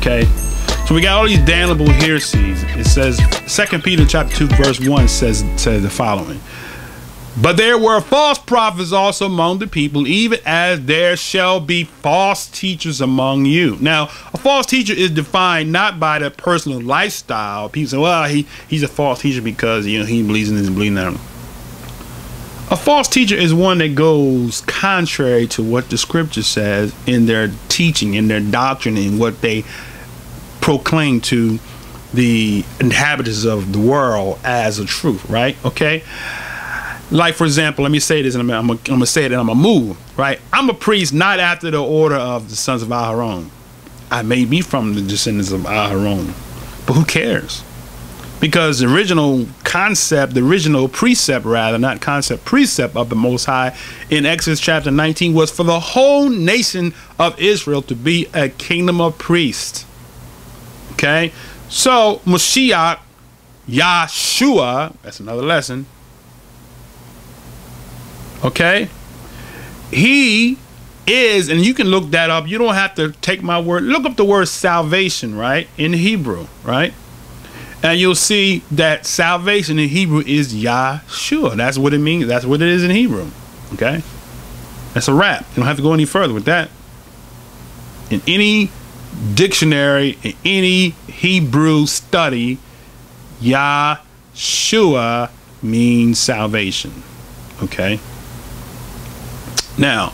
Okay, so we got all these damnable heresies. It says 2 Peter chapter 2 verse 1 says the following: but there were false prophets also among the people, even as there shall be false teachers among you. Now, a false teacher is defined not by their personal lifestyle. People say, well, he's a false teacher because, you know, he believes in this and believes in that. A false teacher is one that goes contrary to what the scripture says in their teaching, in their doctrine, in what they proclaim to the inhabitants of the world as a truth, right? Okay. Like, for example, let me say this, and I'm gonna say it, and I'm gonna move, right? I'm a priest not after the order of the sons of Aharon. I may be from the descendants of Aharon, but who cares? Because the original concept, the original precept, rather, not concept, precept of the Most High in Exodus chapter 19 was for the whole nation of Israel to be a kingdom of priests. Okay? So, Mashiach, Yahshua, that's another lesson. Okay? He is, and you can look that up. You don't have to take my word. Look up the word salvation, right? In Hebrew, right? And you'll see that salvation in Hebrew is Yahshua. That's what it means. That's what it is in Hebrew. Okay? That's a wrap. You don't have to go any further with that. In any dictionary, in any Hebrew study, Yahshua means salvation. Okay? Now,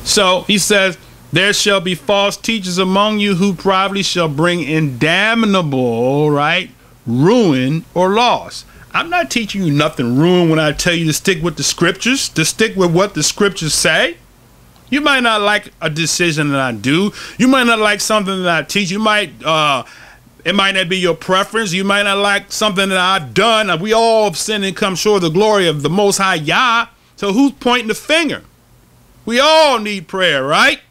so he says, there shall be false teachers among you who privately shall bring in damnable, right, ruin or loss. I'm not teaching you nothing ruin when I tell you to stick with the scriptures, to stick with what the scriptures say. You might not like a decision that I do. You might not like something that I teach. You might, it might not be your preference. You might not like something that I've done. We all have sinned and come short of the glory of the Most High Yah. So who's pointing the finger? We all need prayer, right?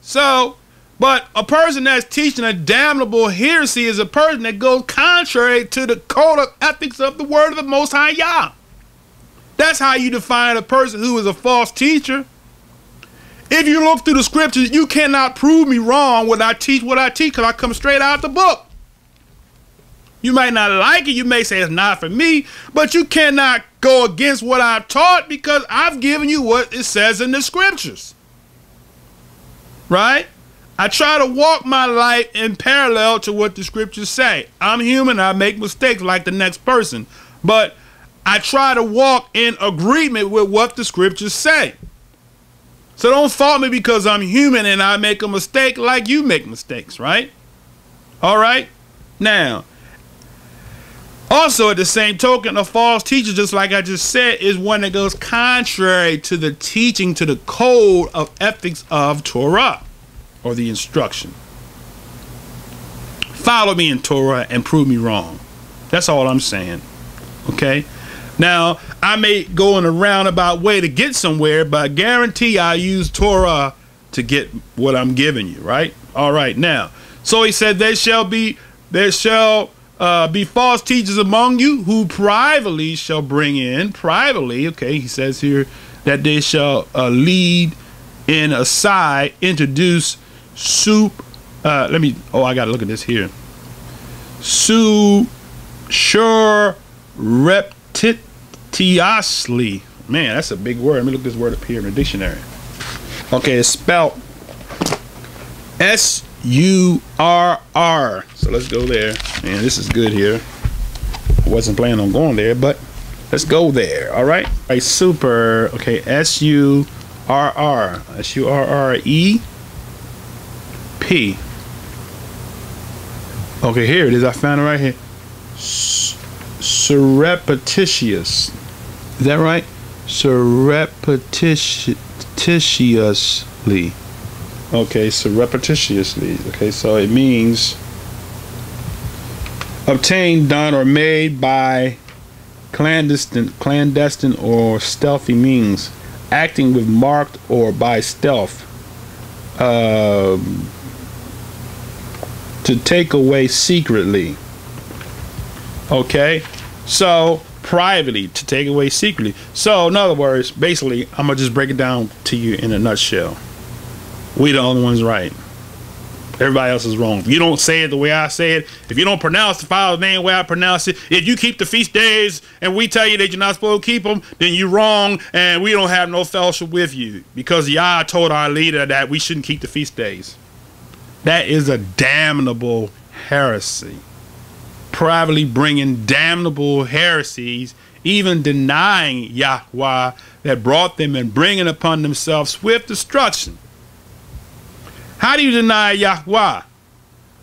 So, but a person that's teaching a damnable heresy is a person that goes contrary to the code of ethics of the word of the Most High Yah. That's how you define a person who is a false teacher. If you look through the scriptures, you cannot prove me wrong when I teach what I teach, because I come straight out the book. You might not like it. You may say it's not for me, but you cannot go against what I've taught because I've given you what it says in the scriptures. Right? I try to walk my life in parallel to what the scriptures say. I'm human. I make mistakes like the next person, but I try to walk in agreement with what the scriptures say. So don't fault me because I'm human and I make a mistake like you make mistakes, right? All right? Now, also, at the same token, a false teacher, just like I just said, is one that goes contrary to the teaching, to the code of ethics of Torah, or the instruction. Follow me in Torah and prove me wrong. That's all I'm saying. Okay? Now, I may go in a roundabout way to get somewhere, but I guarantee I use Torah to get what I'm giving you, right? All right, now. So he said, there shall be false teachers among you who privately shall bring in, privately, okay, he says here, that they shall lead in aside, introduce I gotta look at this here. Surreptitiously. Man, that's a big word. Let me look this word up here in the dictionary. Okay, it's spelled S-U-R-R. So let's go there. Man, this is good here. I wasn't planning on going there, but let's go there. All right. All right, super. Okay, S-U-R-R. S-U-R-R-E-P. Okay, here it is. I found it right here. Surreptitious. Is that right? Surreptitiously. Okay, surreptitiously. Okay, so it means obtained, done, or made by clandestine or stealthy means, acting with marked or by stealth, to take away secretly. Okay, so privately, to take away secretly. So in other words, basically, I'm gonna just break it down to you in a nutshell. We the only ones right. Everybody else is wrong. If you don't say it the way I say it, if you don't pronounce the Father's name the way I pronounce it, if you keep the feast days and we tell you that you're not supposed to keep them, then you're wrong and we don't have no fellowship with you, because Yah told our leader that we shouldn't keep the feast days. That is a damnable heresy. Privately bringing damnable heresies, even denying Yahweh that brought them and bringing upon themselves swift destruction. How do you deny Yahweh?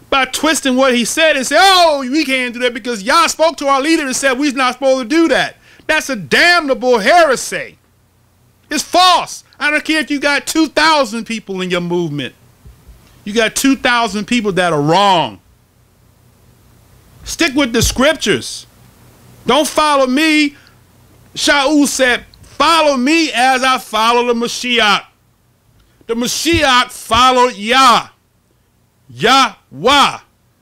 By twisting what he said and say, oh, we can't do that because Yah spoke to our leader and said we're not supposed to do that. That's a damnable heresy. It's false. I don't care if you got 2,000 people in your movement. You got 2,000 people that are wrong. Stick with the scriptures. Don't follow me. Shaul said, follow me as I follow the Mashiach. The Mashiach followed Yah, Yahweh,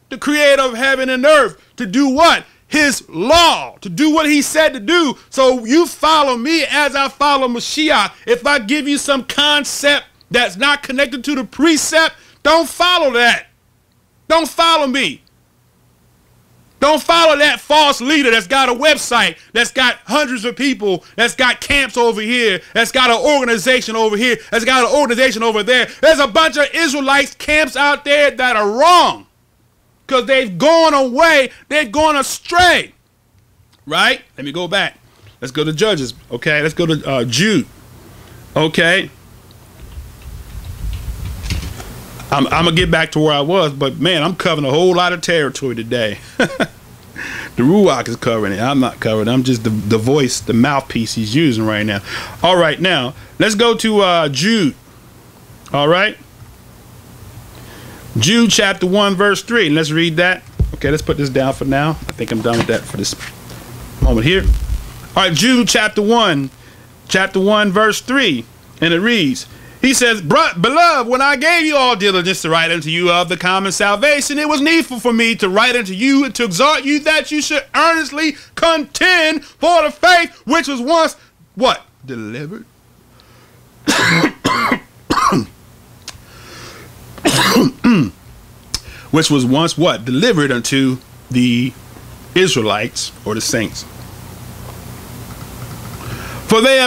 the creator of heaven and earth, to do what? His law, to do what he said to do. So you follow me as I follow Mashiach. If I give you some concept that's not connected to the precept, don't follow that. Don't follow me. Don't follow that false leader that's got a website, that's got hundreds of people, that's got camps over here, that's got an organization over here, that's got an organization over there. There's a bunch of Israelites camps out there that are wrong because they've gone away. They've gone astray. Right? Let me go back. Let's go to Judges. Okay, let's go to Jude. Okay. I'm going to get back to where I was, but man, I'm covering a whole lot of territory today. The Ruach is covering it. I'm not covering it. I'm just the voice, the mouthpiece he's using right now. All right, now, let's go to Jude. All right. Jude chapter 1, verse 3. And let's read that. Okay, let's put this down for now. I think I'm done with that for this moment here. All right, Jude chapter 1, verse 3. And it reads, he says, beloved, when I gave you all diligence to write unto you of the common salvation, it was needful for me to write unto you and to exhort you that you should earnestly contend for the faith which was once, what? Delivered? Which was once what? Delivered unto the Israelites or the saints. For they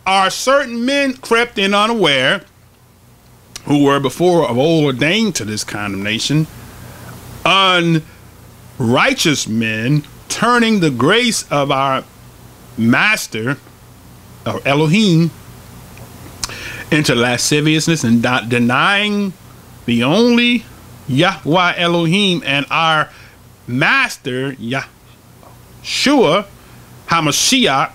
are certain men crept in unaware, who were before of old ordained to this condemnation, unrighteous men, turning the grace of our Master, or Elohim, into lasciviousness, and denying the only Yahweh Elohim and our Master, Yahshua HaMashiach.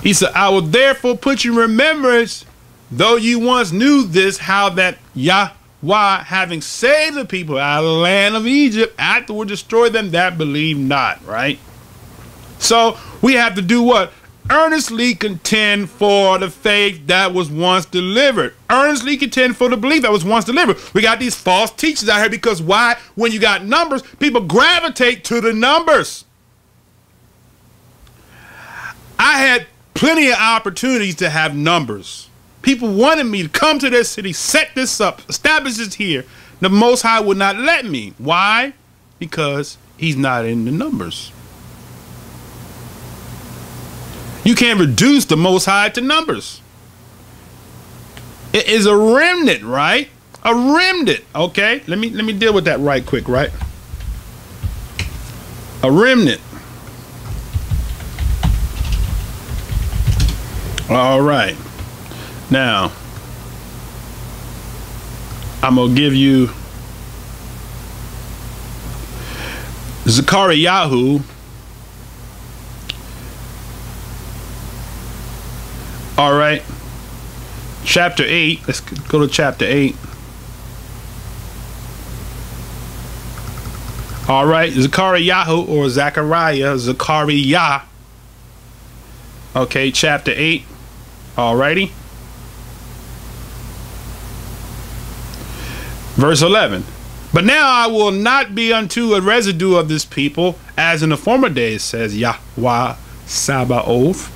He said, I will therefore put you in remembrance, though you once knew this, how that Yahweh, having saved the people out of the land of Egypt, afterward destroyed them that believe not, right? So we have to do what? Earnestly contend for the faith that was once delivered. Earnestly contend for the belief that was once delivered. We got these false teachers out here because why? When you got numbers, people gravitate to the numbers. I had plenty of opportunities to have numbers. People wanted me to come to their city, set this up, establish this here. The Most High would not let me. Why? Because he's not in the numbers. You can't reduce the Most High to numbers. It is a remnant, right? A remnant. Okay, let me deal with that right quick, right? A remnant. All right. Now, I'm going to give you Zechariah. All right. Chapter 8. Let's go to chapter 8. All right. Zechariah or Zechariah. Okay, chapter 8. Alrighty. Verse 11. But now I will not be unto a residue of this people, as in the former days, says Yahweh Sabaoth.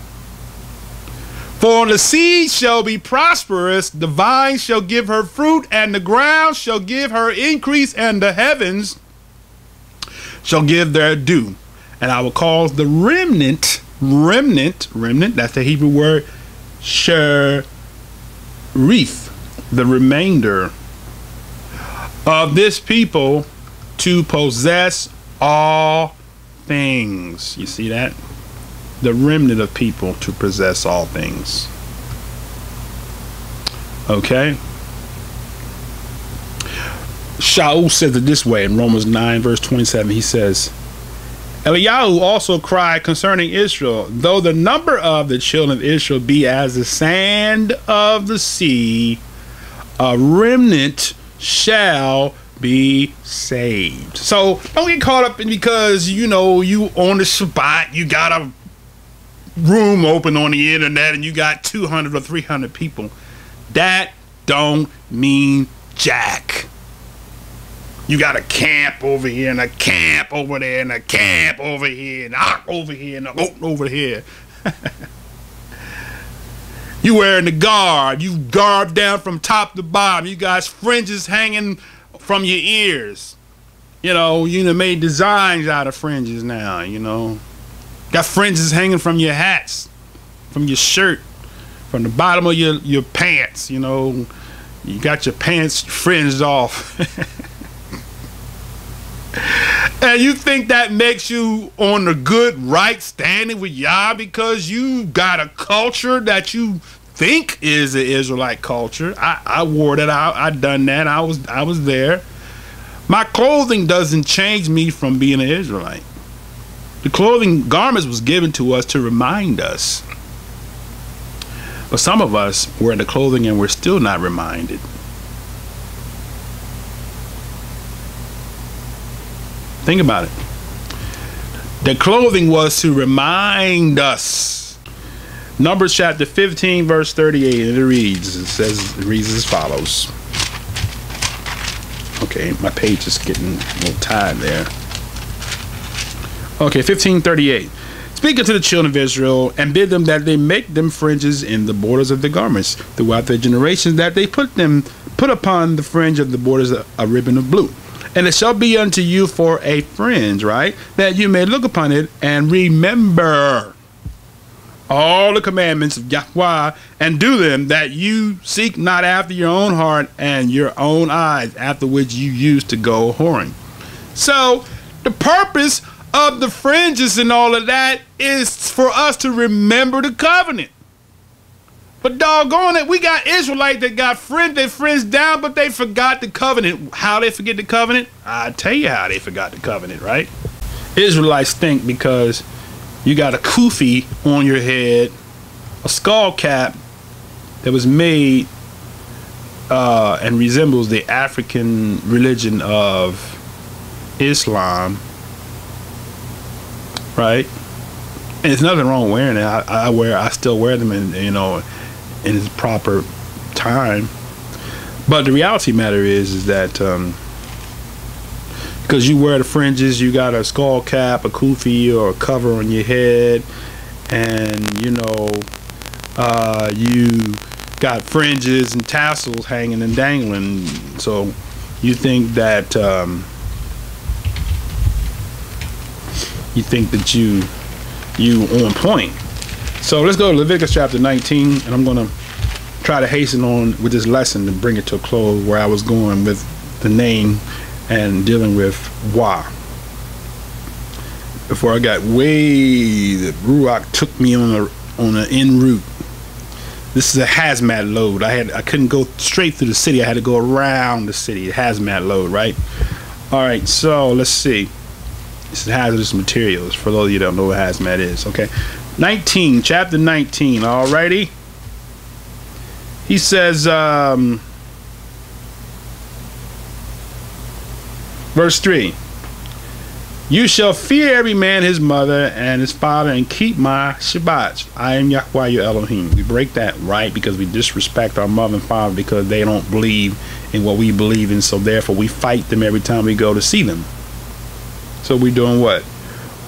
For the seed shall be prosperous, the vine shall give her fruit, and the ground shall give her increase, and the heavens shall give their due. And I will cause the remnant, that's the Hebrew word, sherif, the remainder of this people, to possess all things. You see that? The remnant of people to possess all things. Okay? Shaul says it this way in Romans 9 verse 27. He says, Eliyahu also cried concerning Israel, though the number of the children of Israel be as the sand of the sea, a remnant shall be saved. So don't get caught up in because you on the Shabbat, you got a room open on the internet and you got 200 or 300 people. That don't mean jack. You got a camp over here and a camp over there and a camp over here and a over here and a goat over here. You wearing the garb. You garb down from top to bottom. You got fringes hanging from your ears. You made designs out of fringes now, Got fringes hanging from your hats, from your shirt, from the bottom of your pants, You got your pants fringed off. And you think that makes you on the good right standing with Yah because you got a culture that you think is the Israelite culture. I wore that out. I done that. I was there. My clothing doesn't change me from being an Israelite. The clothing garments was given to us to remind us. But some of us wear the clothing and we're still not reminded. Think about it. The clothing was to remind us. Numbers chapter 15 verse 38, and it reads as follows. Okay, my page is getting a little tired there. Okay, 15:38. Speak unto the children of Israel, and bid them that they make them fringes in the borders of the garments throughout their generations, that they put upon the fringe of the borders a ribbon of blue. And it shall be unto you for a fringe, right? That you may look upon it and remember all the commandments of Yahweh and do them, that you seek not after your own heart and your own eyes, after which you used to go whoring. So the purpose of the fringes and all of that is for us to remember the covenant. But doggone it, we got Israelites that got their friends down, but they forgot the covenant. How they forget the covenant? I'll tell you how they forgot the covenant, right? Israelites think because you got a kufi on your head, a skull cap that was made and resembles the African religion of Islam, right? And there's nothing wrong wearing it. I still wear them, in its proper time. But the reality matter is that because you wear the fringes, you got a skull cap, a kufi, or a cover on your head, and you got fringes and tassels hanging and dangling, so you think that you on point. So let's go to Leviticus chapter 19, and I'm going to try to hasten on with this lesson to bring it to a close where I was going with the name and dealing with Wah. Before I got the Ruach took me on an en route. This is a hazmat load. I couldn't go straight through the city. I had to go around the city. Hazmat load, right? All right, so let's see. This is hazardous materials for those of you that don't know what hazmat is. Okay. 19, chapter 19, alrighty. He says, verse 3, you shall fear every man his mother and his father, and keep my Shabbats. I am Yahweh your Elohim. We break that, right? Because we disrespect our mother and father because they don't believe in what we believe in, so therefore we fight them every time we go to see them. So we're doing what?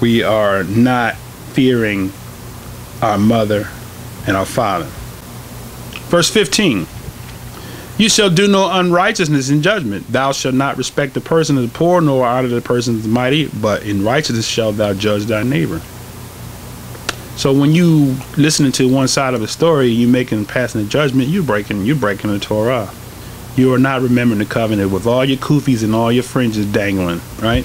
We are not fearing our mother and our father. Verse 15. You shall do no unrighteousness in judgment. Thou shalt not respect the person of the poor, nor honor the person of the mighty, but in righteousness shalt thou judge thy neighbor. So when you listening to one side of a story, you making passing a judgment, you're breaking the Torah. You are not remembering the covenant with all your kufis and all your fringes dangling, right?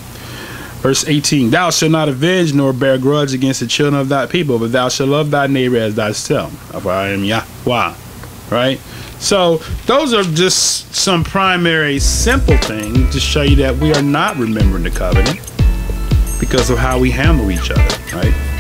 Verse 18, thou shalt not avenge nor bear grudge against the children of thy people, but thou shalt love thy neighbor as thyself. For I am Yahweh, right? So those are just some primary simple things to show you that we are not remembering the covenant because of how we handle each other, right?